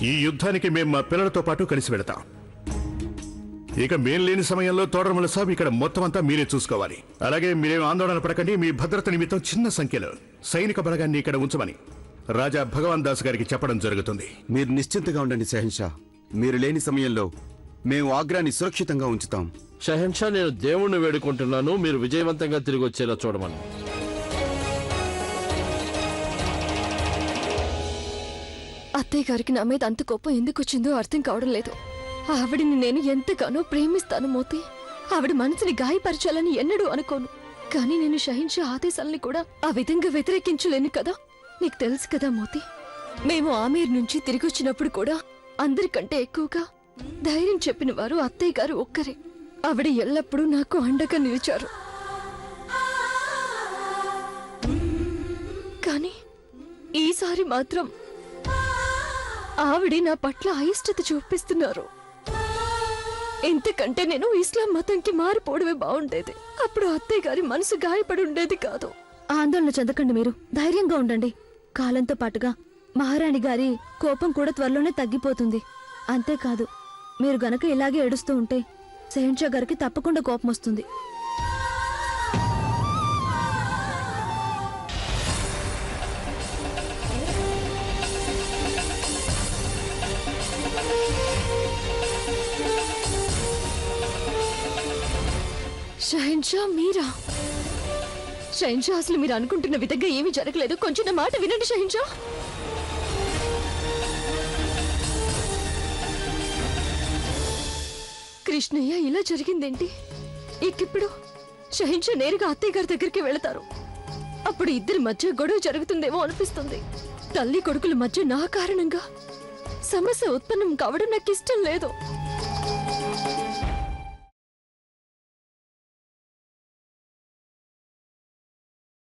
ఈ యుద్ధానికి మేము మా పిల్లలతో పాటు కలిసి వెళతాం. ఇక మేం లేని సమయంలో తోడరమల సాబ్ ఇక్కడ మొత్తం అంతా మీరే చూసుకోవాలి. అలాగే మీరేం ఆందోళన పడకండి. మీ భద్రత నిమిత్తం చిన్న సంఖ్యలో సైనిక బలగాన్ని ఇక్కడ ఉంచమని రాజా భగవాన్ దాస్ గారికి చెప్పడం జరుగుతుంది. మీరు నిశ్చింతగా ఉండండి షహన్షా. మీరు లేని సమయంలో మేము ఆగ్రాని సురక్షితంగా ఉంచుతాం. షహన్షా, నేను దేవుణ్ణి వేడుకుంటున్నాను, మీరు విజయవంతంగా తిరిగి వచ్చేలా చూడమని. అత్తయ్య గారికి నా మీద అంత కోపం ఎందుకు వచ్చిందో అర్థం కావడం లేదు. ఆవిడిని నేను ఎంతగానో ప్రేమిస్తాను మోతి. ఆవిడ మనసుని గాయపరచాలని ఎన్నడూ అనుకోను. కానీ నేను షహిన్షా ఆదేశాలని కూడా ఆ విధంగా వ్యతిరేకించలేను కదా. నీకు తెలుసు కదా మోతి, మేము ఆమీర్ నుంచి తిరిగి వచ్చినప్పుడు కూడా అందరికంటే ఎక్కువగా ధైర్యం చెప్పిన వారు అత్తయ్య గారు ఒక్కరే. ఆవిడ ఎల్లప్పుడూ నాకు అండగా నిలిచారు. కానీ ఈసారి మాత్రం ఆవిడ నా పట్ల అయిష్టత చూపిస్తున్నారు. ఎంతకంటే నేను ఇస్లాం మతంకి మారిపోవడమే బాగుండేది. అప్పుడు అత్తయ్య గారి మనసు గాయపడి ఉండేది కాదు. ఆందోళన చెందకండి, మీరు ధైర్యంగా ఉండండి. కాలంతో పాటుగా మహారాణి గారి కోపం కూడా త్వరలోనే తగ్గిపోతుంది. అంతేకాదు, మీరు గనక ఇలాగే ఏడుస్తూ ఉంటే షహన్షా గారికి తప్పకుండా కోపం వస్తుంది. షహన్షా, మీరా? షహన్షా, అసలు మీరు అనుకుంటున్న విధంగా ఏమీ జరగలేదు. కొంచెం నా మాట వినండి షహన్షా. కృష్ణయ్య, ఇలా జరిగిందేంటి? ఇప్పుడు షహన్షా నేరుగా అత్తయ్య గారి దగ్గరికి వెళతారు. అప్పుడు ఇద్దరి మధ్య గొడవ జరుగుతుందేమో అనిపిస్తుంది. తల్లి కొడుకుల మధ్య నా కారణంగా సమస్య ఉత్పన్నం కావడం నాకు ఇష్టం లేదు.